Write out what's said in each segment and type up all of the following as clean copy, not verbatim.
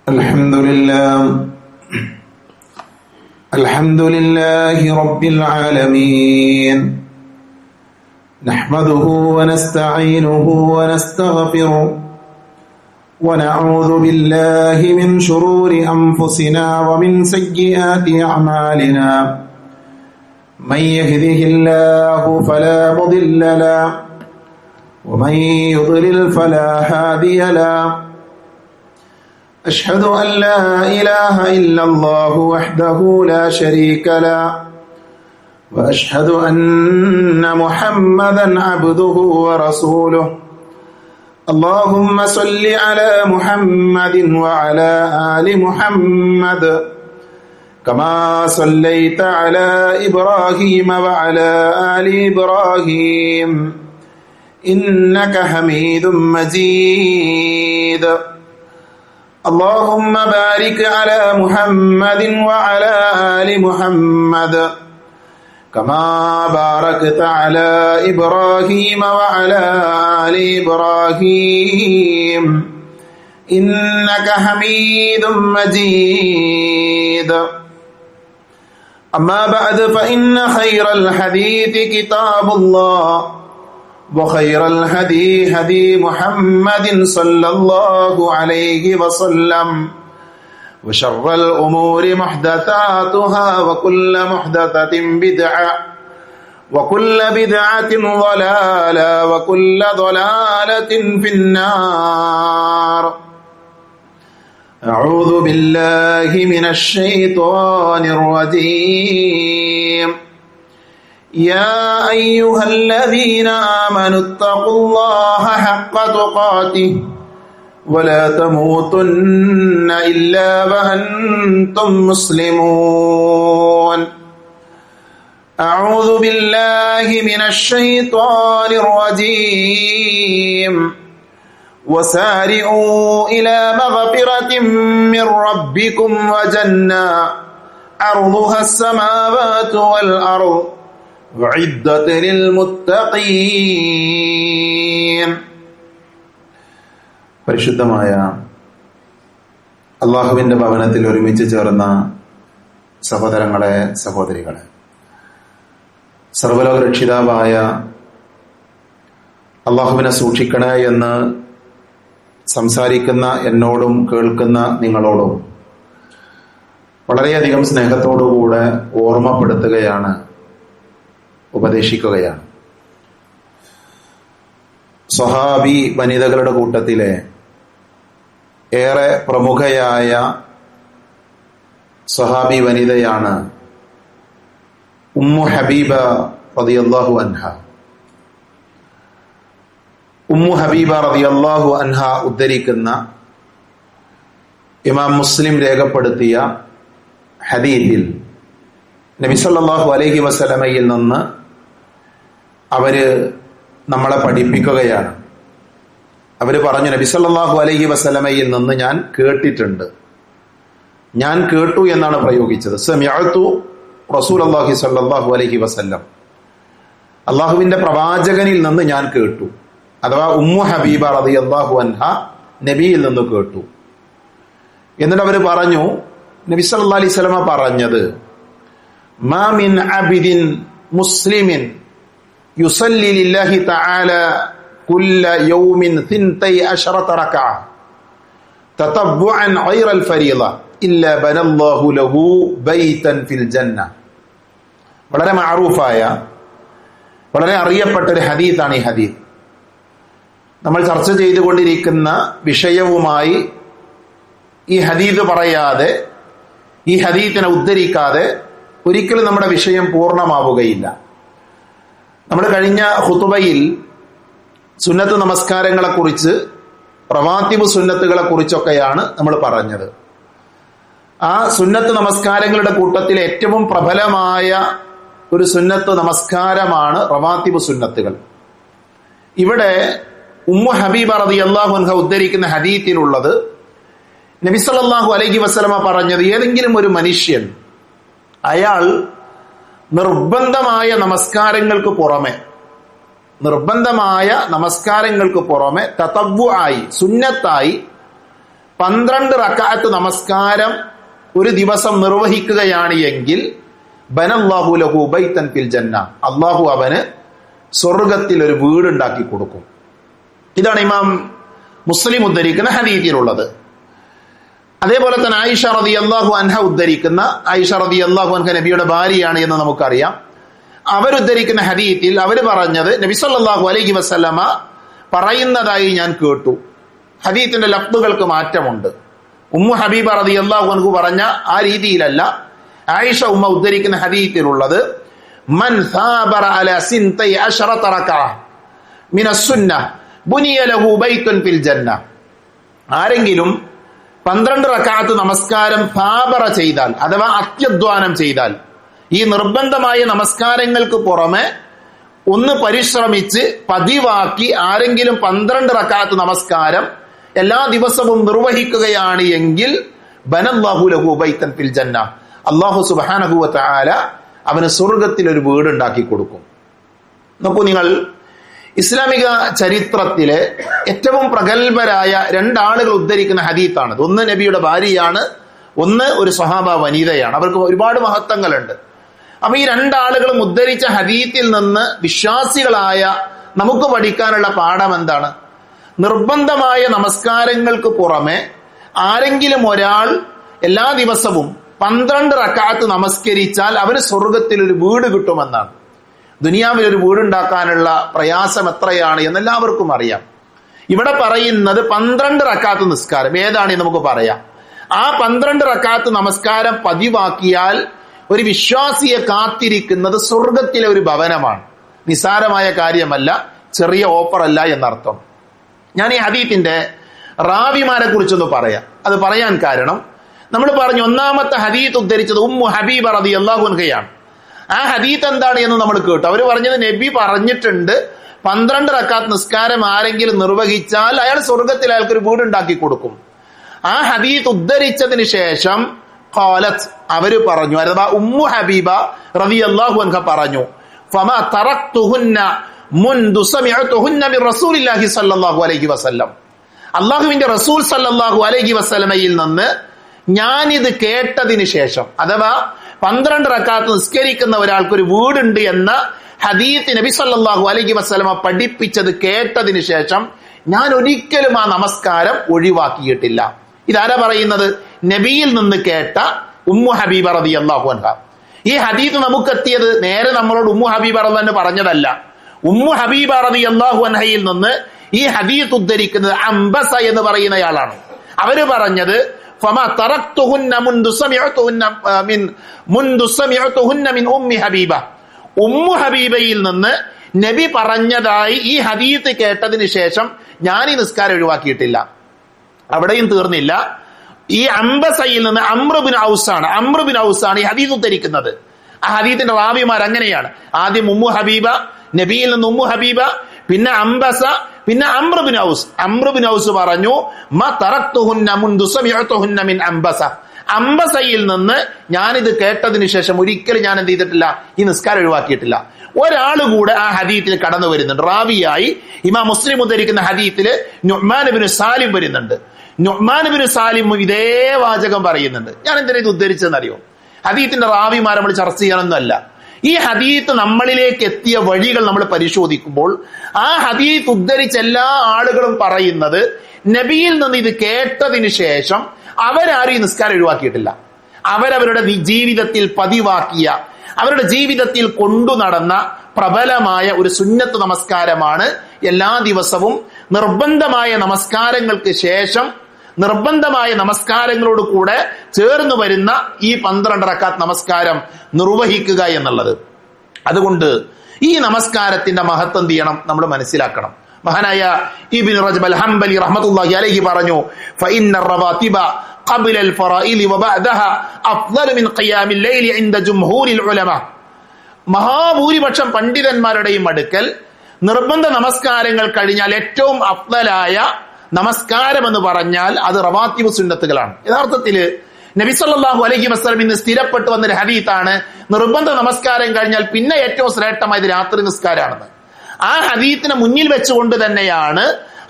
الحمد لله رب العالمين نحمده ونستعينه ونستغفره ونعوذ بالله من شرور أنفسنا ومن سيئات أعمالنا من يهده الله فلا مضل له ومن يضلل فلا هادي له أشهد أن لا إله إلا الله وحده لا شريك له وأشهد أن محمدا عبده ورسوله اللهم صل على محمد وعلى آل محمد كما صليت على إبراهيم وعلى آل إبراهيم إنك حميد مجيد اللهم بارك على محمد وعلى آل محمد كما باركت على إبراهيم وعلى آل إبراهيم إنك حميد مجيد أما بعد فإن خير الحديث كتاب الله وخير الهدي هدي محمد صلى الله عليه وسلم وشر الأمور محدثاتها وكل محدثة بدعة وكل بدعة ضلالة وكل ضلالة في النار أعوذ بالله من الشيطان الرجيم يا أيها الذين آمنوا اتقوا الله حق تقاته ولا تموتن إلا وأنتم مسلمون أعوذ بالله من الشيطان الرجيم وسارعوا إلى مغفرة من ربكم وجنة عرضها السماوات والأرض وعدت للمتقين. പരിശുദ്ധമായ അള്ളാഹുവിന്റെ ഭവനത്തിൽ ഒരുമിച്ച് ചേർന്ന സഹോദരങ്ങളെ, സഹോദരികളെ, സർവ്വലോക രക്ഷിതാവായ അള്ളാഹുവിനെ സൂക്ഷിക്കണേ എന്ന് സംസാരിക്കുന്ന എന്നോടും കേൾക്കുന്ന നിങ്ങളോടും വളരെയധികം സ്നേഹത്തോടുകൂടെ ഓർമ്മപ്പെടുത്തുകയാണ്, ഉപദേശിക്കുകയാണ്. സ്വഹാബി വനിതകളുടെ കൂട്ടത്തിലെ ഏറെ പ്രമുഖയായ സ്വഹാബി വനിതയാണ് ഉമ്മു ഹബീബ റളിയല്ലാഹു അൻഹ. ഉമ്മു ഹബീബ റളിയല്ലാഹു അൻഹ ഉദ്ധരിക്കുന്ന ഇമാം മുസ്ലിം രേഖപ്പെടുത്തിയ ഹദീസിൽ നബി സല്ലല്ലാഹു അലൈഹി വസല്ലമയിൽ നിന്ന് അവര് നമ്മളെ പഠിപ്പിക്കുകയാണ്. അവര് പറഞ്ഞു, നബി സല്ലല്ലാഹു അലൈഹി വസല്ലമയിൽ നിന്ന് ഞാൻ കേട്ടിട്ടുണ്ട്. ഞാൻ കേട്ടു എന്നാണ് പ്രയോഗിച്ചത്. സമിഅതു റസൂലുള്ളാഹി സ്വല്ലല്ലാഹു അലൈഹി വസല്ലം, അള്ളാഹുവിന്റെ പ്രവാചകനിൽ നിന്ന് ഞാൻ കേട്ടു. അഥവാ ഉമ്മു ഹബീബ റളിയല്ലാഹു അൻഹ നബിയിൽ നിന്ന് കേട്ടു. എന്നിട്ട് അവര് പറഞ്ഞു, നബി സല്ലല്ലാഹു അലൈഹി വസല്ലമ പറഞ്ഞത്, മാ മിൻ അബ്ദിൻ മുസ്ലിമിൻ യുസല്ലി ലില്ലാഹി തആല കുല്ല യൗമിൻ 12 റക്അ തതബ്ബുഅൻ ഗൈറൽ ഫരീള ഇല്ലാ ബനല്ലാഹു ലഹു ബൈതൻ ഫിൽ ജന്ന. വളരെ മഅറൂഫായ, വളരെ അറിയപ്പെട്ട ഒരു ഹദീസാണ് ഈ ഹദീസ്. നമ്മൾ ചർച്ച ചെയ്തുകൊണ്ടിരിക്കുന്ന വിഷയവുമായി ഈ ഹദീസ് പറയാതെ, ഈ ഹദീസിനെ ഉദ്ധരിക്കാതെ ഒരിക്കലും നമ്മുടെ വിഷയം പൂർണ്ണമാവുകയില്ല. നമ്മൾ കഴിഞ്ഞ ഖുതുബയിൽ സുന്നത്ത് നമസ്കാരങ്ങളെക്കുറിച്ച്, റവാത്തിബ് സുന്നത്തുകളെ കുറിച്ചൊക്കെയാണ് നമ്മൾ പറഞ്ഞത്. ആ സുന്നത്ത് നമസ്കാരങ്ങളുടെ കൂട്ടത്തിൽ ഏറ്റവും പ്രബലമായ ഒരു സുന്നത്ത് നമസ്കാരമാണ് റവാത്തിബ് സുന്നത്തുകൾ. ഇവിടെ ഉമ്മു ഹബീബ റളിയല്ലാഹു അൻഹ ഉദ്ധരിക്കുന്ന ഹദീസിലുള്ളത്, നബി സല്ലല്ലാഹു അലൈഹി വസല്ലമ പറഞ്ഞത്, ഏതെങ്കിലും ഒരു മനുഷ്യൻ അയാൾ നിർബന്ധമായ നമസ്കാരങ്ങൾക്ക് പുറമെ തതവ്വുആയി, സുന്നത്തായി 12 റക്അത്ത് നമസ്കാരം ഒരു ദിവസം നിർവഹിക്കുകയാണ് എങ്കിൽ ബനല്ലാഹു ലഹു ബൈതൻ ഫിൽ ജന്ന, അള്ളാഹു അവന് സ്വർഗത്തിൽ ഒരു വീടുണ്ടാക്കി കൊടുക്കും. ഇതാണ് ഇമാം മുസ്ലിം ഉദ്ധരിക്കുന്ന ഹദീസിലുള്ളത്. അതേപോലെ തന്നെ ആയിഷ റളിയല്ലാഹു അൻഹ ഉദ്ധരിക്കുന്ന, ആയിഷ റളിയല്ലാഹു അൻഹ നബിയുടെ ഭാര്യയാണ് എന്ന് നമുക്കറിയാം. അവരുദ്ധരിക്കുന്ന ഹദീസിൽ അവർ പറഞ്ഞത് നബി സല്ലല്ലാഹു അലൈഹി വസല്ലമ പറയുന്നതായി ഞാൻ കേട്ടു. ഹദീസിന്റെ ലഫ്ദുകൾക്ക് മാറ്റമുണ്ട്. ഉമ്മു ഹബീബ റളിയല്ലാഹു അൻഹു പറഞ്ഞ ആ രീതിയിലല്ല ആയിഷ ഉമ്മ ഉദ്ധരിക്കുന്ന ഹദീസിലുള്ളത്. മൻ സാബറ അലാ സിൻതൈ അശറത റകഅ മിനസ് സുന്നഹ ബുനിയ ലഹു ബൈതുൻ ഫിൽ ജന്ന. ആരെങ്കിലും 12 റക്അത്ത് നമസ്കാരം സാബറ ചെയ്താൽ അഥവാ അത്യധ്വാനം ചെയ്താൽ, ഈ നിർബന്ധമായ നമസ്കാരങ്ങൾക്ക് പുറമെ ഒന്ന് പരിശ്രമിച്ച് പതിവാക്കി ആരെങ്കിലും 12 റക്അത്ത് നമസ്കാരം എല്ലാ ദിവസവും നിർവഹിക്കുകയാണ് എങ്കിൽ ബനല്ലാഹു ലഹു ബൈതൻ ഫിൽ ജന്ന, അല്ലാഹു സുബ്ഹാനഹു വ തആല അവന് സ്വർഗത്തിൽ ഒരു വീടുണ്ടാക്കി കൊടുക്കും. നോക്കൂ നിങ്ങൾ, ഇസ്ലാമിക ചരിത്രത്തിലെ ഏറ്റവും പ്രഗത്ഭരായ 2 ആളുകൾ ഉദ്ധരിക്കുന്ന ഹദീത്താണ്. ഒന്ന് നബിയുടെ ഭാര്യയാണ്, ഒന്ന് ഒരു സ്വഹാബ വനിതയാണ്. അവർക്ക് ഒരുപാട് മഹത്വങ്ങളുണ്ട്. അപ്പൊ ഈ 2 ആളുകളും ഉദ്ധരിച്ച ഹദീത്തിൽ നിന്ന് വിശ്വാസികളായ നമുക്ക് പഠിക്കാനുള്ള പാഠം എന്താണ്? നിർബന്ധമായ നമസ്കാരങ്ങൾക്ക് പുറമെ ആരെങ്കിലും ഒരാൾ എല്ലാ ദിവസവും 12 റക്അത്ത് നമസ്കരിച്ചാൽ അവന് സ്വർഗത്തിൽ ഒരു വീട് കിട്ടുമെന്നാണ്. ദുനിയാവിൽ ഒരു വീടുണ്ടാക്കാനുള്ള പ്രയാസം എത്രയാണ് എന്നെല്ലാവർക്കും അറിയാം. ഇവിടെ പറയുന്നത് 12 റക്അത്ത് നിസ്കാരം ഏതാണെന്ന് നമുക്ക് പറയാം. ആ 12 റക്അത്ത് നമസ്കാരം പതിവാക്കിയാൽ ഒരു വിശ്വാസിയെ കാത്തിരിക്കുന്നത് സ്വർഗത്തിലെ ഒരു ഭവനമാണ്. നിസാരമായ കാര്യമല്ല, ചെറിയ ഓഫറല്ല എന്നർത്ഥം. ഞാൻ ഈ ഹദീത്തിന്റെ റാവിമാരെ കുറിച്ചൊന്ന് പറയാം. അത് പറയാൻ കാരണം നമ്മൾ പറഞ്ഞു, ഒന്നാമത്തെ ഹദീത്ത് ഉദ്ധരിച്ചത് ഉമ്മു ഹബീബ റളിയല്ലാഹു അൻഹയാണ്. ആ ഹദീത്ത് എന്താണ് എന്ന് നമ്മൾ കേട്ടു. അവർ പറഞ്ഞത് നബി പറഞ്ഞിട്ടുണ്ട് 12 റക്അത്ത് നിസ്കാരം ആരെങ്കിലും നിർവഹിച്ചാൽ അയാൾ സ്വർഗത്തിൽ അയാൾക്കൊരു വീടുണ്ടാക്കി കൊടുക്കും. ആ ഹദീത്ത് ഉദ്ധരിച്ചതിന് ശേഷം ഖാലത്ത്, അവര് പറഞ്ഞു, അഥവാ ഉമ്മു ഹബീബ റളിയല്ലാഹു അൻഹ പറഞ്ഞു, ഫമാ തറക്തുഹുന്ന മുൻദു സമിഅതുഹുന്ന മിർ റസൂലില്ലാഹി സ്വല്ലല്ലാഹു അലൈഹി വസല്ലം. അല്ലാഹുവിന്റെ റസൂൽ സ്വല്ലല്ലാഹു അലൈഹി വസല്ലമയിൽ നിന്ന് ഞാനിത് കേട്ടതിന് ശേഷം, അഥവാ 12 റക്അത്ത് നിസ്കരിക്കുന്ന ഒരാൾക്കൊരു വീടുണ്ട് എന്ന ഹദീത്ത് നബി സല്ലല്ലാഹു അലൈഹി വസല്ലമ പഠിപ്പിച്ചത് കേട്ടതിന് ശേഷം ഞാൻ ഒരിക്കലും ആ നമസ്കാരം ഒഴിവാക്കിയിട്ടില്ല. ഇതാരാ പറയുന്നത്? നബിയിൽ നിന്ന് കേട്ട ഉമ്മു ഹബീബ റളിയല്ലാഹു അൻഹ. ഈ ഹദീത്ത് നമുക്കെത്തിയത് നേരെ നമ്മളോട് ഉമ്മു ഹബീബ റളിയല്ലാഹു പറഞ്ഞതല്ല. ഉമ്മു ഹബീബ റളിയല്ലാഹു അൻഹയിൽ നിന്ന് ഈ ഹദീത്ത് ഉദ്ധരിക്കുന്നത് അംബസ എന്ന് പറയുന്നയാളാണ്. അവര് പറഞ്ഞത് ഫമാ തറക്തുഹുന്ന മുൻദു സമിഅതുഹുന്ന മിൻ ഉമ്മി ഹബീബ. ഉമ്മു ഹബീബയിൽ നിന്ന് നബി പറഞ്ഞതായി ഈ ഹദീത്ത് കേട്ടതിന് ശേഷം ഞാൻ ഈ നിസ്കാരം ഒഴിവാക്കിയിട്ടില്ല. അവിടെയും തീർന്നില്ല. ഈ അംബസയിൽ നിന്ന് അംർ ബിൻ ഔസാണ് ഈ ഹദീത്ത് ഉദ്ധരിക്കുന്നത്. ആ ഹദീത്തിന്റെ റാവിമാർ അങ്ങനെയാണ്. ആദ്യം ഉമ്മു ഹബീബ, നബിയിൽ നിന്ന് ഉമ്മു ഹബീബ, പിന്നെ അംബസ, പിന്നെ അംർ ബിൻ ഔസ് പറഞ്ഞു മാ തറക്തുഹുന്ന മുൻദു സമിഅതുഹുന്ന മിൻ അംബസ. അംബസയിൽ നിന്ന് ഞാനിത് കേട്ടതിന് ശേഷം ഒരിക്കലും ഞാൻ എന്ത് ചെയ്തിട്ടില്ല, ഈ നിസ്കാരം ഒഴിവാക്കിയിട്ടില്ല. ഒരാള് കൂടെ ആ ഹദീത്തിൽ കടന്നു വരുന്നുണ്ട്. റാവിയായി ഇമാം മുസ്ലിം ഉദ്ധരിക്കുന്ന ഹദീത്തിൽ നുഅ്മാൻ ഇബ്നു സാലിം വരുന്നുണ്ട്. നുഅ്മാൻ ഇബ്നു സാലിം ഇതേ വാചകം പറയുന്നുണ്ട്. ഞാൻ എന്തിനാ ഇത് ഉദ്ധരിച്ചതെന്നറിയോ? ഹദീത്തിന്റെ റാവിമാരെ നമ്മൾ ചർച്ച ചെയ്യാനൊന്നുമല്ല. ഈ ഹദീത്ത് നമ്മളിലേക്ക് എത്തിയ വഴികൾ നമ്മൾ പരിശോധിക്കുമ്പോൾ ആ ഹദീത്ത് ഉദ്ധരിച്ച എല്ലാ ആളുകളും പറയുന്നത് നബിയിൽ നിന്ന് ഇത് കേട്ടതിന് ശേഷം അവരാരും ഈ നിസ്കാരം ഒഴിവാക്കിയിട്ടില്ല. അവരവരുടെ ജീവിതത്തിൽ പതിവാക്കിയ, അവരുടെ ജീവിതത്തിൽ കൊണ്ടു നടന്ന പ്രബലമായ ഒരു സുന്നത്ത് നമസ്കാരമാണ് എല്ലാ ദിവസവും നിർബന്ധമായ നമസ്കാരങ്ങൾക്ക് ശേഷം നിർബന്ധമായ നമസ്കാരങ്ങളോട് കൂടെ ചേർന്ന് വരുന്ന ഈ 12 റക്അത്ത് നമസ്കാരം നിർവഹിക്കുക എന്നുള്ളത്. അതുകൊണ്ട് ഈ നമസ്കാരത്തിന്റെ മഹത്വം എന്ത് ചെയ്യണം? നമ്മൾ മനസ്സിലാക്കണം. മഹാനായ ഇബ്നു റജബ് അൽ ഹംബലി റഹ്മത്തുള്ളാഹി അലൈഹി പറഞ്ഞു, ഫഇന്ന റവാതിബ ഖബ്ല അൽ ഫറാഇൽ വബഅദഹ അഫ്ളൽ മിൻ ഖിയാമിൽ ലൈലി ഇൻദ ജംഹൂരിൽ ഉലമ. മഹാഭൂരിപക്ഷം പണ്ഡിതന്മാരുടെയും അടുക്കൽ നിർബന്ധ നമസ്കാരങ്ങൾ കഴിഞ്ഞാൽ ഏറ്റവും അഫ്ളലായ നമസ്കാരം എന്ന് പറഞ്ഞാൽ അത് റവാത്തിബ് സുന്നത്തുകളാണ്. യഥാർത്ഥത്തിൽ നബി സല്ലല്ലാഹു അലൈഹി വസല്ലം ഇന്ന് സ്ഥിരപ്പെട്ടു വന്നൊരു ഹദീത്താണ് നിർബന്ധ നമസ്കാരം കഴിഞ്ഞാൽ പിന്നെ ഏറ്റവും ശ്രേഷ്ഠമായത് രാത്രി നിസ്കാരമാണെന്ന്. ആ ഹദീത്തിനെ മുന്നിൽ വെച്ചുകൊണ്ട് തന്നെയാണ്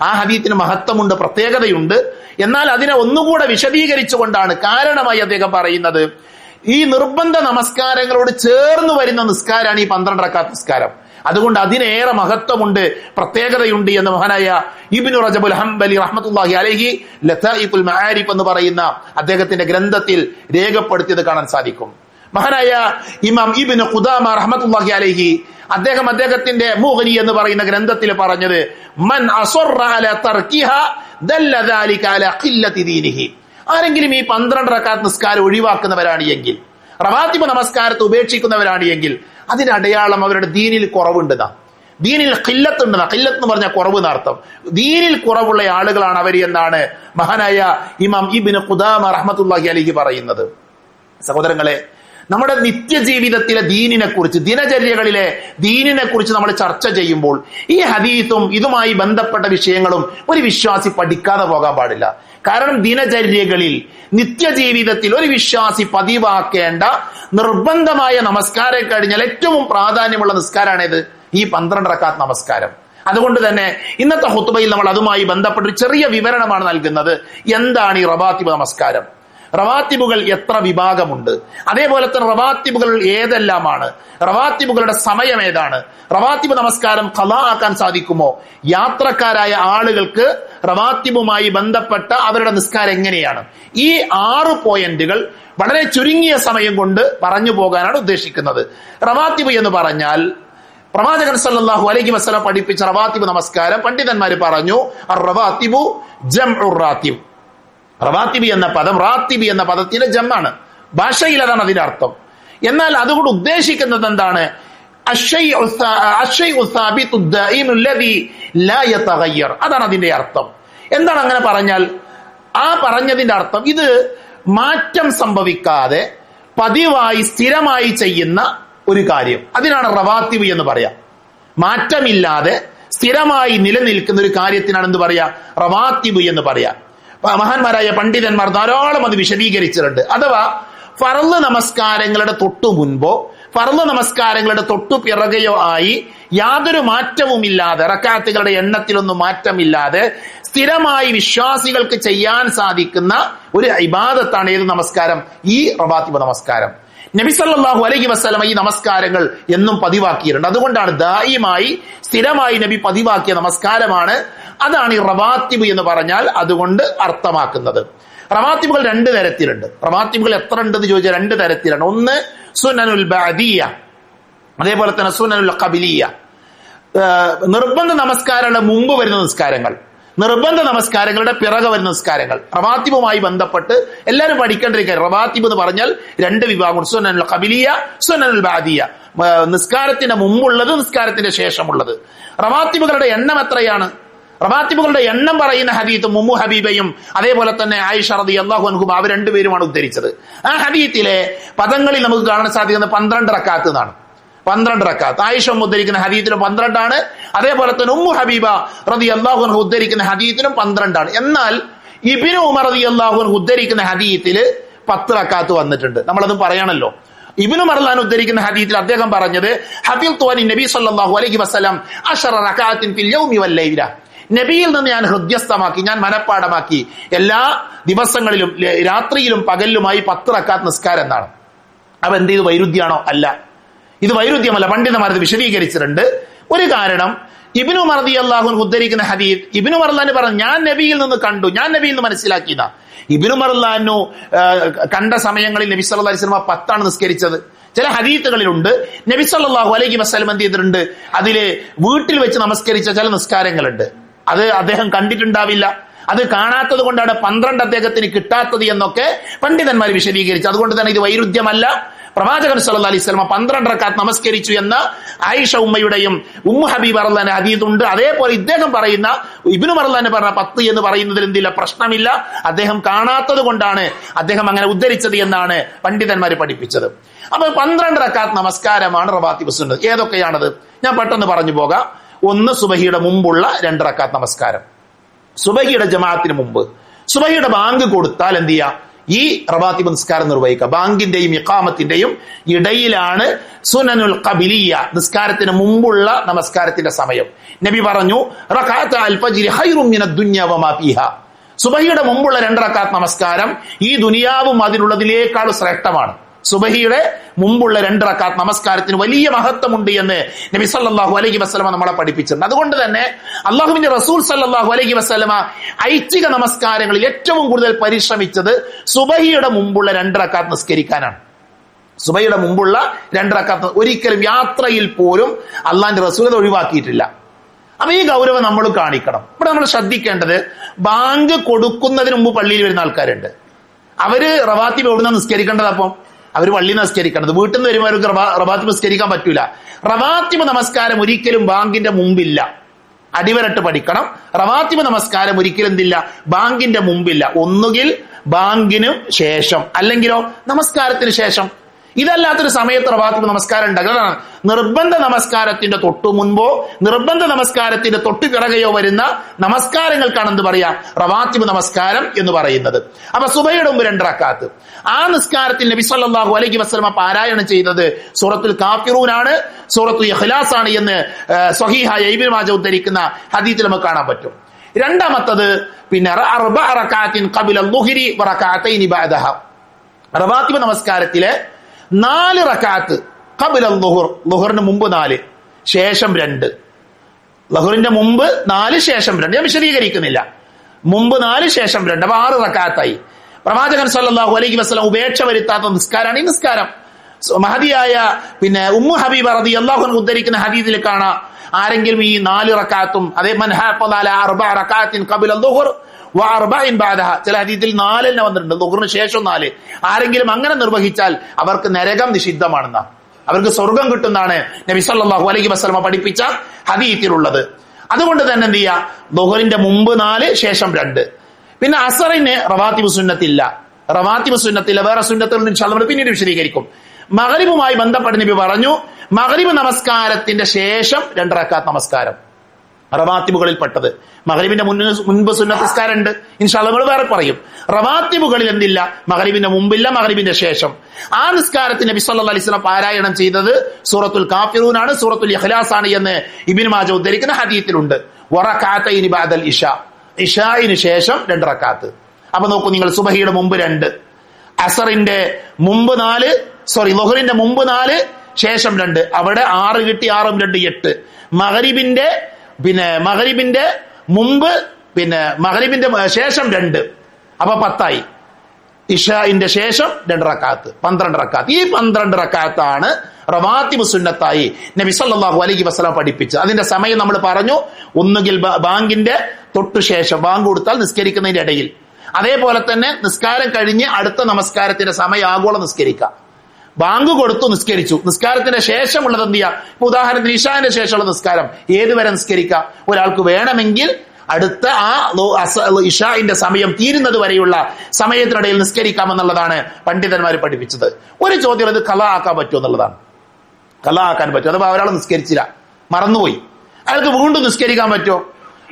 ആ ഹദീത്തിന് മഹത്വമുണ്ട്, പ്രത്യേകതയുണ്ട്. എന്നാൽ അതിനെ ഒന്നുകൂടെ വിശദീകരിച്ചുകൊണ്ടാണ് കാരണമായി അദ്ദേഹം പറയുന്നത്, ഈ നിർബന്ധ നമസ്കാരങ്ങളോട് ചേർന്ന് വരുന്ന നിസ്കാരമാണ് ഈ 12 റക്അത്ത് നിസ്കാരം. അതുകൊണ്ട് അതിനേറെ മഹത്വമുണ്ട്, പ്രത്യേകതയുണ്ട് എന്ന് മഹാനായ ഇബ്നു റജബുൽ ഹംബലി റഹ്മത്തുള്ളാഹി അലൈഹി ലതായിഫുൽ മആരിഫ് എന്ന് പറയുന്ന അദ്ദേഹത്തിന്റെ ഗ്രന്ഥത്തിൽ രേഖപ്പെടുത്തിയത് കാണാൻ സാധിക്കും. മഹാനായ ഇമാം ഇബ്നു ഖുദാമ റഹ്മത്തുള്ളാഹി അലൈഹി അദ്ദേഹത്തിന്റെ മുഗ്നി എന്ന് പറയുന്ന ഗ്രന്ഥത്തിൽ പറഞ്ഞത്, മൻ അസറ അലാ തർക്കിഹാ ദല്ല ദാലിക അലാ ഖില്ലതി ദീനിഹി. ആരെങ്കിലും ഈ 12 റക്അത്ത് നിസ്കാരം ഒഴിവാക്കുന്നവരാണ് എങ്കിൽ, റവാത്തിബ് നമസ്കാരത്തെ ഉപേക്ഷിക്കുന്നവരാണ് എങ്കിൽ, അതിന്റെ അടയാളം അവരുടെ ദീനിൽ കുറവുണ്ടെന്നാ. ദീനിൽ ഖില്ലത്ത് ഉണ്ടെന്നാ. ഖില്ലത്ത് എന്ന് പറഞ്ഞാൽ കുറവ് എന്നർത്ഥം. ദീനിൽ കുറവുള്ള ആളുകളാണ് അവർ എന്നാണ് മഹാനായ ഇമാം ഇബ്നു ഖുദാമ റഹ്മത്തുള്ളാഹി അലൈഹി പറയുന്നത്. സഹോദരങ്ങളെ, നമ്മുടെ നിത്യജീവിതത്തിലെ ദീനിനെ കുറിച്ച്, ദിനചര്യകളിലെ ദീനിനെ കുറിച്ച് നമ്മൾ ചർച്ച ചെയ്യുമ്പോൾ ഈ ഹദീസും ഇതുമായി ബന്ധപ്പെട്ട വിഷയങ്ങളും ഒരു വിശ്വാസി പഠിക്കാതെ പോകാൻ പാടില്ല. കാരണം ദിനചര്യകളിൽ, നിത്യജീവിതത്തിൽ ഒരു വിശ്വാസി പതിവാക്കേണ്ട നിർബന്ധമായ നമസ്കാരം കഴിഞ്ഞാൽ ഏറ്റവും പ്രാധാന്യമുള്ള നിസ്കാരമാണേത്? ഈ 12 റക്അത്ത് നമസ്കാരം. അതുകൊണ്ട് തന്നെ ഇന്നത്തെ ഖുത്ബയിൽ നമ്മൾ അതുമായി ബന്ധപ്പെട്ട ഒരു ചെറിയ വിവരണമാണ് നൽകുന്നത്. എന്താണ് ഈ റവാത്തിബ് നമസ്കാരം? റവാത്തിബുകൾ എത്ര വിഭാഗമുണ്ട്? അതേപോലെ തന്നെ റവാത്തിബുകൾ ഏതെല്ലാമാണ്? റവാത്തിബുകളുടെ സമയം ഏതാണ്? റവാത്തിബ് നമസ്കാരം ഖളാ ആക്കാൻ സാധിക്കുമോ? യാത്രക്കാരായ ആളുകൾക്ക് റവാത്തിബുമായി ബന്ധപ്പെട്ട അവരുടെ നിസ്കാരം എങ്ങനെയാണ്? ഈ 6 പോയിന്റുകൾ വളരെ ചുരുങ്ങിയ സമയം കൊണ്ട് പറഞ്ഞു പോകാനാണ് ഉദ്ദേശിക്കുന്നത്. റവാത്തിബ് എന്ന് പറഞ്ഞാൽ പ്രവാചകൻ സല്ലല്ലാഹു അലൈഹി വസല്ലം പഠിപ്പിച്ച റവാത്തിബ് നമസ്കാരം പണ്ഡിതന്മാര് പറഞ്ഞു, അർ-റവാത്തിബു ജംഉർ റാത്തിബ്. റവാത്തിബി എന്ന പദം റാത്തിബി എന്ന പദത്തിന്റെ ജമ്മാണ്. ഭാഷയിൽ അതാണ് അതിന്റെ അർത്ഥം. എന്നാൽ അതുകൊണ്ട് ഉദ്ദേശിക്കുന്നത് എന്താണ്? അതാണ് അതിന്റെ അർത്ഥം. എന്താണ് അങ്ങനെ പറഞ്ഞാൽ? ആ പറഞ്ഞതിന്റെ അർത്ഥം ഇത് മാറ്റം സംഭവിക്കാതെ പതിവായി സ്ഥിരമായി ചെയ്യുന്ന ഒരു കാര്യം, അതിനാണ് റവാത്തിബ് എന്ന് പറയാം. മാറ്റമില്ലാതെ സ്ഥിരമായി നിലനിൽക്കുന്ന ഒരു കാര്യത്തിനാണ് എന്ത് പറയാ? റവാത്തിബ് എന്ന് പറയാം. മഹാന്മാരായ പണ്ഡിതന്മാർ ധാരാളം അത് വിശദീകരിച്ചിട്ടുണ്ട്. അഥവാ ഫർള് നമസ്കാരങ്ങളുടെ തൊട്ടു മുൻപോ ഫർള് നമസ്കാരങ്ങളുടെ തൊട്ടു പിറകെയോ ആയി യാതൊരു മാറ്റവുമില്ലാതെ, റക്അത്തുകളുടെ എണ്ണത്തിലൊന്നും മാറ്റമില്ലാതെ സ്ഥിരമായി വിശ്വാസികൾക്ക് ചെയ്യാൻ സാധിക്കുന്ന ഒരു ഇബാദത്താണ് ഏത് നമസ്കാരം? ഈ റവാത്തിബ് നമസ്കാരം. നബി സല്ലല്ലാഹു അലൈഹി വസല്ലം ഈ നമസ്കാരങ്ങൾ എന്നും പതിവാക്കിയിട്ടുണ്ട്. അതുകൊണ്ടാണ് ദായിമായി സ്ഥിരമായി നബി പതിവാക്കിയ നമസ്കാരമാണ്. അതാണ് ഈ റവാത്തിബ് എന്ന് പറഞ്ഞാൽ അതുകൊണ്ട് അർത്ഥമാക്കുന്നത്. റവാത്തിബുകൾ 2 തരത്തിലുണ്ട്. റവാത്തിബുകൾ എത്ര ഉണ്ടെന്ന് ചോദിച്ചാൽ 2 തരത്തിലാണ്. ഒന്ന് സുനനുൽ ബഅദിയ, അതേപോലെ തന്നെ സുനനുൽ ഖബലിയ. നിർബന്ധ നമസ്കാരങ്ങളുടെ മുമ്പ് വരുന്ന നിസ്കാരങ്ങൾ, നിർബന്ധ നമസ്കാരങ്ങളുടെ പിറകെ വരുന്ന നിസ്കാരങ്ങൾ. റവാത്തിബുമായി ബന്ധപ്പെട്ട് എല്ലാവരും പഠിക്കേണ്ട ഒരു കാര്യം, റവാത്തിബ് എന്ന് പറഞ്ഞാൽ 2 വിഭാഗം: സുനനുൽ ഖബലിയ, സുനനുൽ ബഅദിയ. നിസ്കാരത്തിന്റെ മുമ്പുള്ളത്, നിസ്കാരത്തിന്റെ ശേഷമുള്ളത്. റവാത്തിബുകളുടെ എണ്ണം എത്രയാണ്? റവാത്തിബുകളുടെ എണ്ണം പറയുന്ന ഹദീത്ത് ഉമ്മു ഹബീബയും അതേപോലെ തന്നെ ആയിഷ റളിയല്ലാഹു അൻഹും അവർ 2 പേരുമാണ് ഉദ്ധരിച്ചത്. ആ ഹദീത്തിലെ പദങ്ങളിൽ നമുക്ക് കാണാൻ സാധിക്കുന്നത് 12 റക്അത്ത് എന്നാണ്. 12 റക്അത്ത്. ആയിഷ ഉദ്ധരിക്കുന്ന ഹദീത്തിലും 12 ആണ്. അതേപോലെ തന്നെ ഉമ്മു ഹബീബ റളിയല്ലാഹു അൻഹു ഉദ്ധരിക്കുന്ന ഹദീത്തിലും 12 ആണ്. എന്നാൽ ഇബ്നു ഉമർ റളിയല്ലാഹു അൻഹു ഉദ്ധരിക്കുന്ന ഹദീത്തിൽ 10 റക്അത്ത് വന്നിട്ടുണ്ട്. നമ്മളത് പറയണല്ലോ. ഇബ്നു മർലാൻ ഉദ്ധരിക്കുന്ന ഹദീത്തിൽ അദ്ദേഹം പറഞ്ഞത്, ഹഫിൽതു അൻ നബി സല്ലല്ലാഹു അലൈഹി വസല്ലം 10 റക്അത്തിൻ ഫിൽ യൗമി വൽ ലൈല. നബിയിൽ നിന്ന് ഞാൻ ഹൃദ്യസ്ഥമാക്കി, ഞാൻ മനപ്പാടമാക്കി എല്ലാ ദിവസങ്ങളിലും രാത്രിയിലും പകലിലുമായി 10 റക്അത്ത് നിസ്കാരം എന്നാണ്. അപ്പൊ എന്ത് ഇത് വൈരുദ്ധ്യാണോ? അല്ല, ഇത് വൈരുദ്ധ്യമല്ല. പണ്ഡിതന്മാരത് വിശദീകരിച്ചിട്ടുണ്ട്. ഒരു കാരണം, ഇബ്നു ഉമർ റളിയല്ലാഹു അൻഹു ഉദ്ധരിക്കുന്ന ഹദീസ്, ഇബ്നു മർലാൻ പറഞ്ഞു ഞാൻ നബിയിൽ നിന്ന് കണ്ടു, ഞാൻ നബിയിൽ നിന്ന് മനസ്സിലാക്കിയതാ. ഇബ്നു മർലാനു കണ്ട സമയങ്ങളിൽ നബി സല്ലല്ലാഹു അലൈഹി വസല്ലം 10 ആണ് നിസ്കരിച്ചത്. ചില ഹദീത്തുകളിലുണ്ട് നബി സല്ലല്ലാഹു അലൈഹി വസല്ലം എന്ത് ചെയ്തിട്ടുണ്ട്? അതില് വീട്ടിൽ വെച്ച് നമസ്കരിച്ച ചില നിസ്കാരങ്ങളുണ്ട്. അത് അദ്ദേഹം കണ്ടിട്ടുണ്ടാവില്ല. അത് കാണാത്തത് കൊണ്ടാണ് 12 അദ്ദേഹത്തിന് കിട്ടാത്തത് എന്നൊക്കെ പണ്ഡിതന്മാർ വിശദീകരിച്ചു. അതുകൊണ്ട് തന്നെ ഇത് വൈരുദ്ധ്യമല്ല. പ്രവാചകൻ സല്ലല്ലാഹു അലൈഹി വസല്ലം 12 റക്അത്ത് നമസ്കരിച്ചു എന്ന ആയിഷ ഉമ്മയുടെയും ഉമ്മു ഹബീബ റളിയല്ലാഹു അൻഹ ഹദീസുണ്ട്. അതേപോലെ ഇദ്ദേഹം പറയുന്ന ഇബ്നു മർലാൻ പറഞ്ഞ 10 എന്ന് പറയുന്നതിൽ എന്തില്ല, പ്രശ്നമില്ല. അദ്ദേഹം കാണാത്തത് കൊണ്ടാണ് അദ്ദേഹം അങ്ങനെ ഉദ്ധരിച്ചത് എന്നാണ് പണ്ഡിതന്മാർ പഠിപ്പിച്ചത്. അപ്പൊ 12 റക്അത്ത് നമസ്കാരമാണ് റവാത്തിബ് സുന്നത്ത്. ഏതൊക്കെയാണത്? ഞാൻ പെട്ടെന്ന് പറഞ്ഞു പോകാം. ഒന്ന്, സുബഹിയുടെ മുമ്പുള്ള 2 റക്അത്ത് നമസ്കാരം. സുബഹിയുടെ ജമാഅത്തിന് മുമ്പ് സുബഹിയുടെ ബാങ്ക് കൊടുത്താൽ എന്ത് ചെയ്യാ? ഈ റവാത്തിബ് നിസ്കാരം നിർവഹിക്കുക. ബാങ്കിന്റെയും ഇഖാമത്തിന്റെയും ഇടയിലാണ് സുനനുൽ ഖബിലിയ, നിസ്കാരത്തിന് മുമ്പുള്ള നമസ്കാരത്തിന്റെ സമയം. നബി പറഞ്ഞു, റകഅത്ത് അൽ ഫജ്രി ഖൈറും മിനദ് ദുനിയ വമാ ഫീഹാ. സുബഹിയുടെ മുമ്പുള്ള 2 റക്അത്ത് നമസ്കാരം ഈ ദുനിയാവും അതിലുള്ളതിനേക്കാൾ ശ്രേഷ്ഠമാണ്. സുബഹിയുടെ മുമ്പുള്ള 2 റക്അത്ത് നമസ്കാരത്തിന് വലിയ മഹത്വമുണ്ട് എന്ന് നബി സല്ലല്ലാഹു അലൈഹി വസല്ലമ നമ്മളെ പഠിപ്പിച്ചിട്ടുണ്ട്. അതുകൊണ്ട് തന്നെ അല്ലാഹുവിന്റെ റസൂൽ സല്ലല്ലാഹു അലൈഹി വസല്ലമ ഐച്ഛിക നമസ്കാരങ്ങളിൽ ഏറ്റവും കൂടുതൽ പരിശ്രമിച്ചത് സുബഹിയുടെ മുമ്പുള്ള 2 റക്അത്ത് നിസ്കരിക്കാനാണ്. സുബഹിയുടെ മുമ്പുള്ള 2 റക്അത്ത് ഒരിക്കലും യാത്രയിൽ പോലും അള്ളാന്റെ റസൂൽ അത് ഒഴിവാക്കിയിട്ടില്ല. അപ്പൊ ഈ ഗൗരവം നമ്മൾ കാണിക്കണം. ഇവിടെ നമ്മൾ ശ്രദ്ധിക്കേണ്ടത്, ബാങ്ക് കൊടുക്കുന്നതിന് മുമ്പ് പള്ളിയിൽ വരുന്ന ആൾക്കാരുണ്ട്. അവര് റവാത്തിബ് എവിടുന്ന നിസ്കരിക്കേണ്ടത്? അപ്പം അവർ പള്ളി നിസ്കരിക്കേണ്ടത്. വീട്ടിൽ നിന്ന് വരുമ്പോൾ അവർക്ക് റവാത്തിബ് നിസ്കരിക്കാൻ പറ്റൂല. റവാത്തിബ് നമസ്കാരം ഒരിക്കലും ബാങ്കിന്റെ മുമ്പില്ല. അടിവരട്ട് പഠിക്കണം. റവാത്തിബ് നമസ്കാരം ഒരിക്കലും എന്തില്ല? ബാങ്കിന്റെ മുമ്പില്ല. ഒന്നുകിൽ ബാങ്കിനു ശേഷം, അല്ലെങ്കിലോ നമസ്കാരത്തിന് ശേഷം. ഇതല്ലാത്തൊരു സമയത്ത് റവാത്തിബ് നമസ്കാരം ഉണ്ടാകുന്നതാണ്. നിർബന്ധ നമസ്കാരത്തിന്റെ തൊട്ടു മുൻപോ നിർബന്ധ നമസ്കാരത്തിന്റെ തൊട്ടു പിറകെയോ വരുന്ന നമസ്കാരങ്ങൾക്കാണ് എന്ത് പറയാ? റവാത്തിബ് നമസ്കാരം എന്ന് പറയുന്നത്. അപ്പൊ സുബഹിയുടെ മുമ്പ് 2 റക്അത്ത്. ആ നിസ്കാരത്തിൽ നബി സല്ലല്ലാഹു അലൈഹി വസല്ലമ പാരായണം ചെയ്തത് സൂറത്തുൽ കാഫിറൂനാണ്, സൂറത്തുൽ ഇഖ്ലാസ് ആണ് എന്ന് സ്വഹീഹായ ഇബ്നു മാജ ഉദ്ധരിക്കുന്ന ഹദീസിൽ നമുക്ക് കാണാൻ പറ്റും. രണ്ടാമത്തത് പിന്നെ 4 റക്അത്തിൻ ഖബല അൽ-ളുഹ്രി വ റക്അത്തൈനി ബഅദഹ. റവാത്തിബ് നമസ്കാരത്തിലെ 4 റക്അത്ത് ഖബല അൽ-ളുഹ്ർ, ളുഹറിന് മുമ്പ് 4 ശേഷം 2. ളുഹറിന്റെ മുമ്പ് 4 ശേഷം 2. ഞാൻ വിശദീകരിക്കുന്നില്ല. മുമ്പ് 4 ശേഷം 2, അപ്പൊ 6 റക്അത്തായി. പ്രവാചകൻ സല്ലല്ലാഹു അലൈഹി വസല്ലം ഉപേക്ഷ വരുത്താത്ത നിസ്കാരമാണ് ഈ നിസ്കാരം. മഹദിയായ പിന്നെ ഉമ്മു ഹബീബ റളിയല്ലാഹു അൻഹ ഉദ്ധരിക്കുന്ന ഹദീസിൽ കാണാം, ആരെങ്കിലും ഈ 4 റക്അത്തും അതേ മൻഹാഫദ അല 4 റക്അത്തിൻ ഖബല അൽ-ളുഹ്ർ വ 4 ബഅദഹ, ചില ഹദീസിൽ 4 തന്നെ വന്നിട്ടുണ്ട്, ളുഹറിന് ശേഷം 4. ആരെങ്കിലും അങ്ങനെ നിർവഹിച്ചാൽ അവർക്ക് നരകം നിഷിദ്ധമാണെന്ന, അവർക്ക് സ്വർഗം കിട്ടുന്നതാണ് നബി സല്ലല്ലാഹു അലൈഹി വസല്ലം പഠിപ്പിച്ച ഹദീസിലുള്ളത്. അതുകൊണ്ട് തന്നെ എന്ത് ചെയ്യാ? ളുഹറിന്റെ മുമ്പ് 4 ശേഷം 2. പിന്നെ അസറിന് റവാത്തിബ് സുന്നത്തില്ല. റവാത്തിബ് സുന്നത്തില്ല, വേറെ സുന്നത്തുകൾ ഇൻഷാ അല്ലാഹ് പിന്നീട് വിശദീകരിക്കും. മഗ്രിബുമായി ബന്ധപ്പെട്ട് നബി പറഞ്ഞു, മഗ്രിബ് നമസ്കാരത്തിന്റെ ശേഷം 2 റക്അത്ത് നമസ്കാരം റവാത്തിബുകളിൽ പെട്ടത്. മഗ്രിബിന്റെ മുൻപ് സുന്നത്ത് നിസ്കാരം ഉണ്ട്, ഇൻഷാ അല്ലാഹ് നമ്മൾ വേറെ പറയും. റവാത്തിബുകളിൽ എന്തില്ല? മഗ്രിബിന്റെ മുമ്പില്ല, മഗ്രിബിന്റെ ശേഷം. ആ നിസ്കാരത്തിന് നബി സല്ലല്ലാഹു അലൈഹി വസല്ലം പാരായണം ചെയ്തത് സൂറത്തുൽ കാഫിറൂനാണ്, സൂറത്തുൽ ഇഖ്ലാസ് ആണ് എന്ന് ഇബ്നു മാജ ഉദ്ധരിക്കുന്ന ഹദീസിലുണ്ട്. വറകഅതൈനി ബഅദൽ ഇശാ, ഇശായിന് ശേഷം 2 റക്അത്ത്. അപ്പൊ നോക്കൂ നിങ്ങൾ, സുബഹിയുടെ മുമ്പ് 2, അസറിന്റെ മുമ്പ് 4, ളുഹറിന്റെ മുമ്പ് 4 ശേഷം 2, അവിടെ 6 കിട്ടി, 6ഉം 2 8. മഗ്രിബിന്റെ മുമ്പ് മഗ്രിബിന്റെ ശേഷം 2, അപ്പൊ 10ആയി. ഇശാഇന്റെ ശേഷം 2 റക്അത്ത്, 12 റക്അത്ത്. ഈ 12 റക്അത്താണ് റവാത്തിബ് സുന്നത്തായി നബി സല്ലല്ലാഹു അലൈഹി വസല്ലം പഠിപ്പിച്ചത്. അതിന്റെ സമയം നമ്മൾ പറഞ്ഞു, ഒന്നുകിൽ ബാങ്കിന്റെ തൊട്ടു ശേഷം, ബാങ്ക് കൊടുത്താൽ നിസ്കരിക്കുന്നതിന്റെ ഇടയിൽ, അതേപോലെ തന്നെ നിസ്കാരം കഴിഞ്ഞ് അടുത്ത നമസ്കാരത്തിന്റെ സമയം ആഗോളം നിസ്കരിക്കുക. ബാങ്ക് കൊടുത്തു, നിസ്കരിച്ചു, നിസ്കാരത്തിന്റെ ശേഷമുള്ളത് എന്ത് ചെയ്യാം? ഉദാഹരണത്തിന് ഇശാന്റെ ശേഷമുള്ള നിസ്കാരം ഏതുവരെ നിസ്കരിക്കാം? ഒരാൾക്ക് വേണമെങ്കിൽ അടുത്ത ആ ഇശാഇന്റെ സമയം തീരുന്നത് വരെയുള്ള സമയത്തിനിടയിൽ നിസ്കരിക്കാമെന്നുള്ളതാണ് പണ്ഡിതന്മാർ പഠിപ്പിച്ചത്. ഒരു ചോദ്യം, ഇത് ഖളാ ആക്കാൻ പറ്റുമോ എന്നുള്ളതാണ്. ഖളാ ആക്കാൻ പറ്റുമോ? അഥവാ ഒരാൾ നിസ്കരിച്ചില്ല, മറന്നുപോയി, അയാൾക്ക് വീണ്ടും നിസ്കരിക്കാൻ പറ്റുമോ?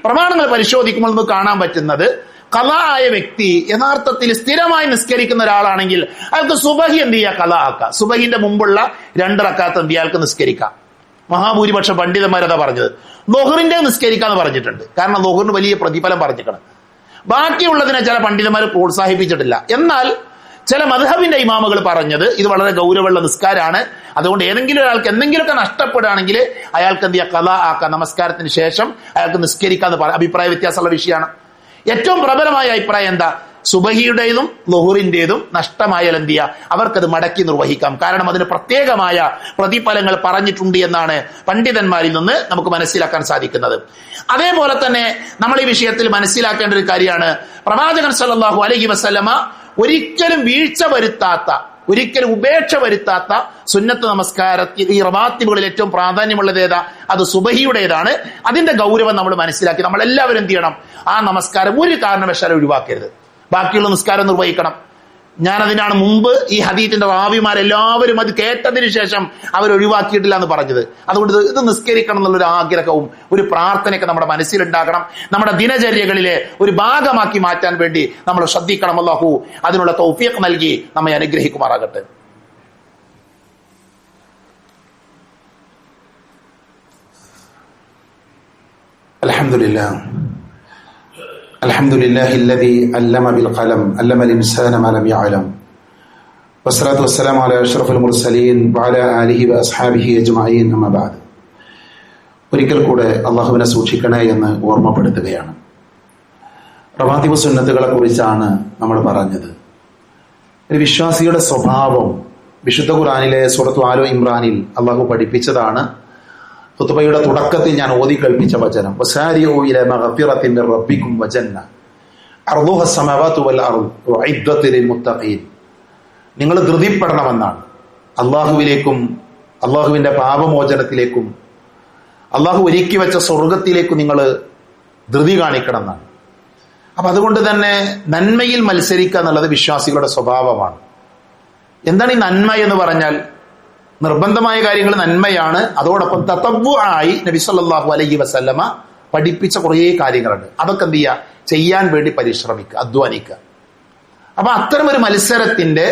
പ്രമാണങ്ങൾ പരിശോധിക്കുമ്പോൾ നമുക്ക് കാണാൻ പറ്റുന്നത്, ഖളാ ആയ വ്യക്തി യഥാർത്ഥത്തിൽ സ്ഥിരമായി നിസ്കരിക്കുന്ന ഒരാളാണെങ്കിൽ അയാൾക്ക് സുബഹി എന്ത് ചെയ്യുക? ഖളാ ആക്കുക. സുബഹിന്റെ മുമ്പുള്ള 2 റക്അത്ത് എന്ത് ചെയ്യുക? അയാൾക്ക് നിസ്കരിക്കാം. മഹാഭൂരിപക്ഷം പണ്ഡിതന്മാരതാ പറഞ്ഞത്. ളുഹറിന്റെ നിസ്കരിക്കാന്ന് പറഞ്ഞിട്ടുണ്ട്, കാരണം ളുഹറിന് വലിയ പ്രതിഫലം പറഞ്ഞിരിക്കണം. ബാക്കിയുള്ളതിനെ ചില പണ്ഡിതന്മാർ പ്രോത്സാഹിപ്പിച്ചിട്ടില്ല. എന്നാൽ ചില മദ്ഹബിന്റെ ഇമാമുകൾ പറഞ്ഞത് ഇത് വളരെ ഗൗരവമുള്ള നിസ്കാരമാണ്, അതുകൊണ്ട് ഏതെങ്കിലും ഒരാൾക്ക് എന്തെങ്കിലുമൊക്കെ നഷ്ടപ്പെടുകയാണെങ്കിൽ അയാൾക്ക് എന്ത് ചെയ്യുക? ഖളാ ആക്കാം. നമസ്കാരത്തിന് ശേഷം അയാൾക്ക് നിസ്കരിക്കാന്ന് പറയാം. അഭിപ്രായ വ്യത്യാസമുള്ള വിഷയമാണ്. ഏറ്റവും പ്രബലമായ അഭിപ്രായം എന്താ? സുബഹിയുടേതും ളുഹറിന്റേതും നഷ്ടമായാൽ എന്ത് ചെയ്യുക? അവർക്കത് മടക്കി നിർവഹിക്കാം. കാരണം അതിന് പ്രത്യേകമായ പ്രതിഫലങ്ങൾ പറഞ്ഞിട്ടുണ്ട് എന്നാണ് പണ്ഡിതന്മാരിൽ നിന്ന് നമുക്ക് മനസ്സിലാക്കാൻ സാധിക്കുന്നത്. അതേപോലെ തന്നെ നമ്മൾ ഈ വിഷയത്തിൽ മനസ്സിലാക്കേണ്ട ഒരു കാര്യമാണ്, പ്രവാചകൻ സല്ലല്ലാഹു അലൈഹി വസല്ലമ ഒരിക്കലും വീഴ്ച വരുത്താത്ത, ഒരിക്കലും ഉപേക്ഷ വരുത്താത്ത സുന്നത്ത് നമസ്കാരത്തിൽ ഈ റവാത്തിബുകളിൽ ഏറ്റവും പ്രാധാന്യമുള്ളത് ഏതാ? അത് സുബഹിയുടേതാണ്. അതിന്റെ ഗൗരവം നമ്മൾ മനസ്സിലാക്കി നമ്മളെല്ലാവരും എന്ത് ചെയ്യണം? ആ നമസ്കാരം ഒരു കാരണവശാലും ഒഴിവാക്കരുത്. ബാക്കിയുള്ള നിസ്കാരം നിർവഹിക്കണം. ഞാൻ അതിനാണ് മുമ്പ് ഈ ഹദീത്തിന്റെ റാവിമാരെല്ലാവരും അത് കേട്ടതിന് ശേഷം അവർ ഒഴിവാക്കിയിട്ടില്ല എന്ന് പറഞ്ഞത്. അതുകൊണ്ട് ഇത് നിസ്കരിക്കണം എന്നുള്ളൊരു ആഗ്രഹവും ഒരു പ്രാർത്ഥനയൊക്കെ നമ്മുടെ മനസ്സിലുണ്ടാകണം. നമ്മുടെ ദിനചര്യകളിലെ ഒരു ഭാഗമാക്കി മാറ്റാൻ വേണ്ടി നമ്മൾ ശ്രദ്ധിക്കണം. അല്ലാഹു അതിനുള്ള തൗഫീഖ് നൽകി നമ്മെ അനുഗ്രഹിക്കുമാറാകട്ടെ. അൽഹംദുലില്ലാഹ് അൽഹംദുലില്ലാഹില്ലദീ അല്ലമ ബിൽ ഖലം അല്ലമൽ ഇൻസാന മാ ലം യഅലം വസ്സലാത്തു വസ്സലാമു അലാ അഷ്റഫിൽ മുർസലീൻ വഅലാ ആലിഹി വഅസ്ഹാബിഹി അജ്മഈൻ അമ്മാ ബഅദ്. ഒരിക്കൽ കൂടെ അല്ലാഹുവിനെ സൂക്ഷിക്കണേ എന്ന് ഓർമ്മപ്പെടുത്തുകയാണ്. റവാത്തിബ് സുന്നത്തുകളെ കുറിച്ചാണ് നമ്മൾ പറഞ്ഞത്. ഒരു വിശ്വാസിയുടെ സ്വഭാവം വിശുദ്ധ ഖുർആനിലെ സൂറത്തു ആലു ഇമ്രാനിൽ അല്ലാഹു പഠിപ്പിച്ചതാണ്. ഖുതുബയുടെ തുടക്കത്തിൽ ഞാൻ ഓതി കേൾപ്പിച്ച വചനം, വസാരിഉ ഇലാ മഗ്ഫിറത്തിൻ മിർ റബ്ബിക്കും വജന്ന അർദുഹ അസ്സമാവാതു വൽ അർദ് ഉഇദ്ദത് ലിൽ മുത്തഖീൻ. നിങ്ങൾ ധൃതിപ്പെടണമെന്നാണ്. അള്ളാഹുവിലേക്കും അള്ളാഹുവിന്റെ പാപമോചനത്തിലേക്കും അള്ളാഹു ഒരുക്കി വെച്ച സ്വർഗത്തിലേക്കും നിങ്ങൾ ധൃതി കാണിക്കണം എന്നാണ്. അപ്പൊ അതുകൊണ്ട് തന്നെ നന്മയിൽ മത്സരിക്കുക എന്നുള്ളത് വിശ്വാസികളുടെ സ്വഭാവമാണ്. എന്താണ് ഈ നന്മ എന്ന് പറഞ്ഞാൽ? നിർബന്ധമായ കാര്യങ്ങൾ നന്മയാണ്. അതോടൊപ്പം തതവ്വുആയി നബി സല്ലല്ലാഹു അലൈഹി വസല്ലമ പഠിപ്പിച്ച കുറേ കാര്യങ്ങളുണ്ട്. അതൊക്കെ എന്ത് ചെയ്യുക? ചെയ്യാൻ വേണ്ടി പരിശ്രമിക്കുക, അധ്വാനിക്കുക. അപ്പൊ അത്തരം ഒരു മത്സരത്തിന്റെ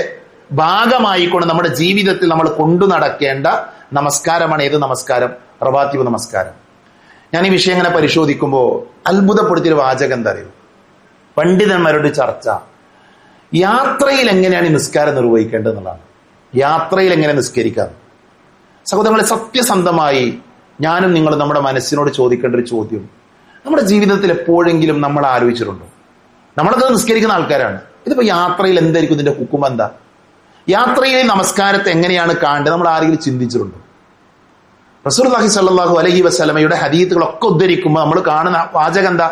ഭാഗമായിക്കൊണ്ട് നമ്മുടെ ജീവിതത്തിൽ നമ്മൾ കൊണ്ടു നടക്കേണ്ട നമസ്കാരമാണ് ഏത് നമസ്കാരം? റവാത്തിബ് നമസ്കാരം. ഞാൻ ഈ വിഷയം ഇങ്ങനെ പരിശോധിക്കുമ്പോൾ അത്ഭുതപ്പെടുത്തിയൊരു വാചകം എന്താ അറിയൂ? പണ്ഡിതന്മാരുടെ ചർച്ച യാത്രയിൽ എങ്ങനെയാണ് ഈ നിസ്കാരം നിർവഹിക്കേണ്ടത് എന്നുള്ളതാണ്. യാത്രയിൽ എങ്ങനെ നിസ്കരിക്കാം? സഹോദരങ്ങളെ, സത്യസന്ധമായി ഞാനും നിങ്ങളും നമ്മുടെ മനസ്സിനോട് ചോദിക്കേണ്ട ഒരു ചോദ്യം, നമ്മുടെ ജീവിതത്തിൽ എപ്പോഴെങ്കിലും നമ്മൾ ആലോചിച്ചിട്ടുണ്ടോ? നമ്മളൊക്കെ നിസ്കരിക്കുന്ന ആൾക്കാരാണ്. ഇതിപ്പോ യാത്രയിൽ എന്തായിരിക്കും ഇതിന്റെ ഹുക്കും? എന്താ യാത്രയിലെ നമസ്കാരത്തെ എങ്ങനെയാണ് കാണേണ്ടത്? നമ്മൾ ആരെങ്കിലും ചിന്തിച്ചിട്ടുണ്ടോ? റസൂലുള്ളാഹി സ്വല്ലല്ലാഹു അലൈഹി വസല്ലമയുടെ ഹദീസുകളൊക്കെ ഉദ്ധരിക്കുമ്പോൾ നമ്മൾ കാണുന്ന വാചകം എന്താ?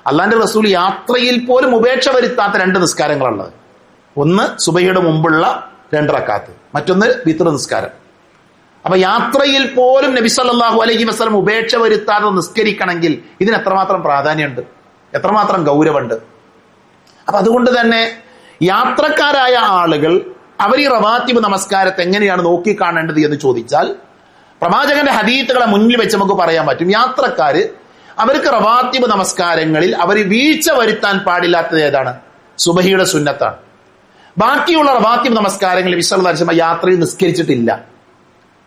അള്ളാന്റെ റസൂൽ യാത്രയിൽ പോലും ഉപേക്ഷ വരുത്താത്ത 2 നിസ്കാരങ്ങളുള്ളത്. ഒന്ന് സുബഹിയുടെ മുമ്പുള്ള 2 റക്അത്ത്, മറ്റൊന്ന് വിത്ർ നിസ്കാരം. അപ്പൊ യാത്രയിൽ പോലും നബി സല്ലല്ലാഹു അലൈഹി വസല്ലം ഉപേക്ഷ വരുത്താതെ നിസ്കരിക്കണമെങ്കിൽ ഇതിന് എത്രമാത്രം പ്രാധാന്യമുണ്ട്, എത്രമാത്രം ഗൗരവമുണ്ട്. അപ്പൊ അതുകൊണ്ട് തന്നെ യാത്രക്കാരായ ആളുകൾ അവർ ഈ റവാത്തിബ് നമസ്കാരത്തെ എങ്ങനെയാണ് നോക്കിക്കാണേണ്ടത് എന്ന് ചോദിച്ചാൽ, പ്രവാചകന്റെ ഹദീസുകളെ മുന്നിൽ വെച്ച് നമുക്ക് പറയാൻ പറ്റും, യാത്രക്കാര് അവർക്ക് റവാത്തിബ് നമസ്കാരങ്ങളിൽ അവർ വീഴ്ച വരുത്താൻ പാടില്ലാത്തത് ഏതാണ്? സുബഹിയുടെ സുന്നത്താണ്. ബാക്കിയുള്ള റവാത്തിബ് നമസ്കാരങ്ങൾ നബി സല്ലല്ലാഹു അലൈഹി വസല്ലം യാത്രയിൽ നിസ്കരിച്ചിട്ടില്ല.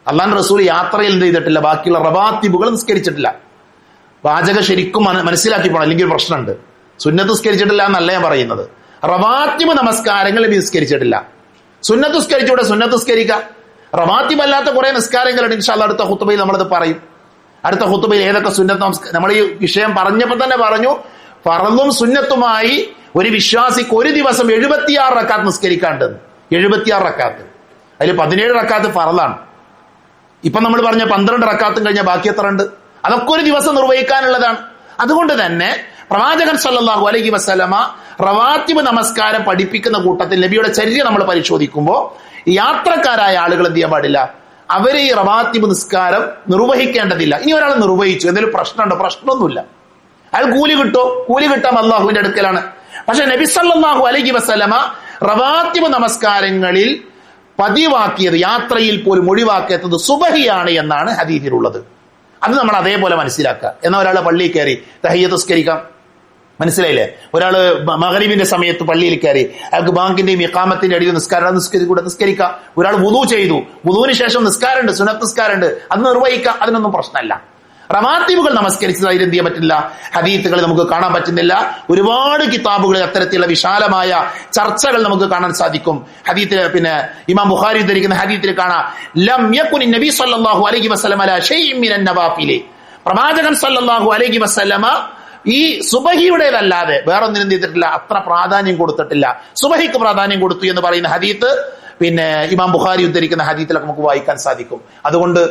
അല്ലാഹുവിന്റെ റസൂൽ യാത്രയിൽ എന്ത് ചെയ്തിട്ടില്ല? ബാക്കിയുള്ള റവാത്തിബുകൾ നിസ്കരിച്ചിട്ടില്ല. വാചകം ശരിക്കും മനസ്സിലാക്കി പോകണം, അല്ലെങ്കിൽ ഒരു പ്രശ്നമുണ്ട്. സുന്നത്ത് നിസ്കരിച്ചിട്ടില്ല എന്നല്ല ഞാൻ പറയുന്നത്. റവാത്തിബ് നമസ്കാരങ്ങൾ നിസ്കരിച്ചിട്ടില്ല. സുന്നത്ത് നിസ്കരിച്ചൂടെ? സുന്നത്ത് നിസ്കരിക്കാം. റവാത്തിബ് അല്ലാത്ത കുറെ നിസ്കാരങ്ങളുണ്ട്. ഇൻഷാ അല്ലാഹ് അടുത്ത ഖുതുബയിൽ നമ്മളത് പറയും. അടുത്ത ഖുതുബയിൽ ഏതൊക്കെ സുന്നത്ത് നമസ്കാരം, നമ്മൾ ഈ വിഷയം പറഞ്ഞപ്പോൾ തന്നെ പറഞ്ഞു, ഫർളും സുന്നത്തുമായി ഒരു വിശ്വാസിക്ക് ഒരു ദിവസം 76 റക്അത്ത് നിസ്കരിക്കാണ്ടെന്ന്. 76 റക്അത്ത്, അതിൽ 17 റക്അത്ത് ഫർളാണ്. ഇപ്പൊ നമ്മൾ പറഞ്ഞ 12 റക്അത്തും കഴിഞ്ഞാൽ ബാക്കി എത്ര ഉണ്ട്? അതൊക്കെ ഒരു ദിവസം നിർവഹിക്കാനുള്ളതാണ്. അതുകൊണ്ട് തന്നെ പ്രവാചകൻ സല്ലല്ലാഹു അലൈഹി വസല്ലമ റവാത്തിബ് നമസ്കാരം പഠിപ്പിക്കുന്ന കൂട്ടത്തിൽ നബിയുടെ ചര്യ നമ്മൾ പരിശോധിക്കുമ്പോൾ യാത്രക്കാരായ ആളുകൾ എന്ത് ചെയ്യാൻ പാടില്ല? അവര് ഈ റവാത്തിബ് നിസ്കാരം നിർവഹിക്കേണ്ടതില്ല. ഇനി ഒരാൾ നിർവഹിച്ചു, എന്തെങ്കിലും പ്രശ്നമുണ്ടോ? പ്രശ്നമൊന്നുമില്ല. അയാൾ കൂലി കിട്ടോ? കൂലി കിട്ടാൻ അള്ളാഹുവിന്റെ അടുക്കലാണ്. പക്ഷെ നബി സല്ലല്ലാഹു അലൈഹി വസല്ലമ റവാത്തിബ് നമസ്കാരങ്ങളിൽ പതിവാക്കിയത്, യാത്രയിൽ പോലും ഒഴിവാക്കിയത് സുബഹിയാണ് എന്നാണ് ഹദീസിലുള്ളത്. അത് നമ്മൾ അതേപോലെ മനസ്സിലാക്കുക. എന്നാൽ ഒരാളെ പള്ളിയിൽ കയറി തഹയ്യത്ത് നിസ്കരിക്കാം, മനസ്സിലായില്ലേ? ഒരാള് മഗ്രിബിന്റെ സമയത്ത് പള്ളിയിൽ കയറി അയാൾക്ക് ബാങ്കിന്റെയും ഇഖാമത്തിന്റെ അടിയിൽ നിസ്കരിക്കാം. ഒരാൾ വുദു ചെയ്തു, വുദുവിന് ശേഷം നിസ്കാരമുണ്ട്, സുന്നത്ത് നിസ്കാരമുണ്ട്, അത് നിർവഹിക്കാം. അതിനൊന്നും പ്രശ്നമല്ല. റവാത്തിബുകൾ നമസ്കരിച്ചത് അതിൽ എന്ത് ചെയ്യാൻ പറ്റില്ല? ഹദീസുകൾ നമുക്ക് കാണാൻ പറ്റുന്നില്ല. ഒരുപാട് കിതാബുകളിൽ അത്തരത്തിലുള്ള വിശാലമായ ചർച്ചകൾ നമുക്ക് കാണാൻ സാധിക്കും. ഹദീസിൽ പിന്നെ ഇമാം ബുഖാരി ഉദ്ധരിക്കുന്ന ഹദീസിൽ കാണാം, ലം യകുനി നബി സല്ലല്ലാഹു അലൈഹി വസല്ലം അലാ ശൈഇൻ മിനൻ നവാഫിൽ. പ്രവാചകൻ സല്ലല്ലാഹു അലൈഹി വസല്ലമ ഈ സുബഹിയുടേതല്ലാതെ വേറൊന്നിനും ചെയ്തിട്ടില്ല, അത്ര പ്രാധാന്യം കൊടുത്തിട്ടില്ല. സുബഹിക്ക് പ്രാധാന്യം കൊടുത്തു എന്ന് പറയുന്ന ഹദീത്ത് പിന്നെ ഇമാം ബുഖാരി ഉദ്ധരിക്കുന്ന ഹദീത്തിലൊക്കെ നമുക്ക് വായിക്കാൻ സാധിക്കും. അതുകൊണ്ട്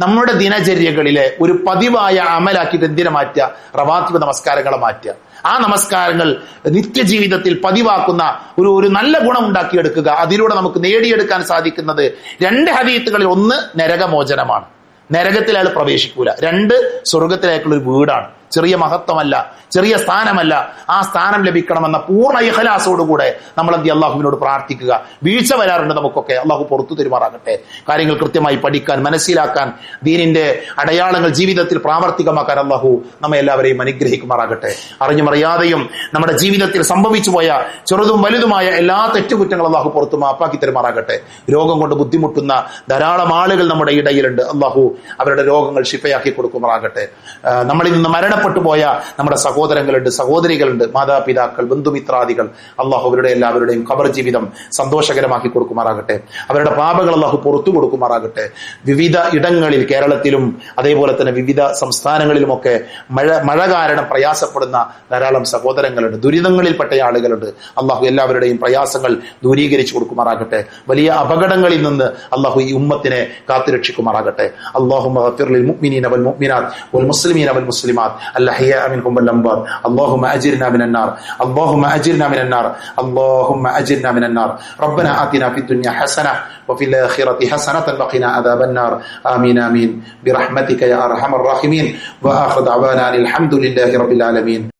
നമ്മുടെ ദിനചര്യകളിലെ ഒരു പതിവായ അമലാക്കിയിട്ട് എന്തിനെ മാറ്റുക? റവാത്തിബ് നമസ്കാരങ്ങളെ മാറ്റുക. ആ നമസ്കാരങ്ങൾ നിത്യജീവിതത്തിൽ പതിവാക്കുന്ന ഒരു നല്ല ഗുണം ഉണ്ടാക്കിയെടുക്കുക. അതിലൂടെ നമുക്ക് നേടിയെടുക്കാൻ സാധിക്കുന്നത് 2 ഹദീത്തുകളിൽ, ഒന്ന് നരകമോചനമാണ്, നരകത്തിൽ അയാൾ പ്രവേശിക്കൂല. 2 സ്വർഗത്തിലേക്കുള്ള ഒരു വീടാണ്. ചെറിയ മഹത്വമല്ല, ചെറിയ സ്ഥാനമല്ല. ആ സ്ഥാനം ലഭിക്കണമെന്ന പൂർണ്ണ ഇഖ്ലാസോടുകൂടെ നമ്മൾ എന്ത് അള്ളാഹുവിനോട് പ്രാർത്ഥിക്കുക. വീഴ്ച വരാറുണ്ട് നമുക്കൊക്കെ, അള്ളാഹു പുറത്തു തരുമാറാകട്ടെ. കാര്യങ്ങൾ കൃത്യമായി പഠിക്കാൻ, മനസ്സിലാക്കാൻ, ദീനിന്റെ അടയാളങ്ങൾ ജീവിതത്തിൽ പ്രാവർത്തികമാക്കാൻ അള്ളാഹു നമ്മെ എല്ലാവരെയും അനുഗ്രഹിക്കുമാറാകട്ടെ. അറിഞ്ഞും അറിയാതെയും നമ്മുടെ ജീവിതത്തിൽ സംഭവിച്ചു പോയ ചെറുതും വലുതുമായ എല്ലാ തെറ്റുകുറ്റങ്ങളും അള്ളാഹു പുറത്തു മാപ്പാക്കി തരുമാറാകട്ടെ. രോഗം കൊണ്ട് ബുദ്ധിമുട്ടുന്ന ധാരാളം ആളുകൾ നമ്മുടെ ഇടയിലുണ്ട്. അള്ളാഹു അവരുടെ രോഗങ്ങൾ ശിഫയാക്കി കൊടുക്കുമാറാകട്ടെ. നമ്മളിൽ നിന്ന് മരണപ്പെട്ടു പോയ നമ്മുടെ സഹോദരങ്ങളുണ്ട്, സഹോദരികളുണ്ട്, മാതാപിതാക്കൾ, ബന്ധുമിത്രാദികൾ, അള്ളാഹു അവരുടെ എല്ലാവരുടെയും ഖബർ ജീവിതം സന്തോഷകരമാക്കി കൊടുക്കുമാറാകട്ടെ. അവരുടെ പാപങ്ങൾ അള്ളാഹു പുറത്തു കൊടുക്കുമാറാകട്ടെ. വിവിധ ഇടങ്ങളിൽ, കേരളത്തിലും അതേപോലെ തന്നെ വിവിധ സംസ്ഥാനങ്ങളിലുമൊക്കെ മഴ കാരണം പ്രയാസപ്പെടുന്ന ധാരാളം സഹോദരങ്ങളുണ്ട്, ദുരിതങ്ങളിൽപ്പെട്ട ആളുകളുണ്ട്. അള്ളാഹു എല്ലാവരുടെയും പ്രയാസങ്ങൾ ദൂരീകരിച്ചു കൊടുക്കുമാറാകട്ടെ. വലിയ അപകടങ്ങളിൽ നിന്ന് അള്ളാഹു ഈ ഉമ്മത്തിനെ കാത്തുരക്ഷിക്കുമാറാകട്ടെ. اللهم اغفر للمؤمنين والمؤمنات والمسلمين والمسلمات الأحياء منهم والأموات. اللهم أجرنا من النار، اللهم أجرنا من النار، اللهم أجرنا من النار. ربنا آتنا في الدنيا حسنة وفي الآخرة حسنة وقنا عذاب النار. آمين آمين برحمتك يا أرحم الراحمين. وآخر دعوانا الحمد لله رب العالمين.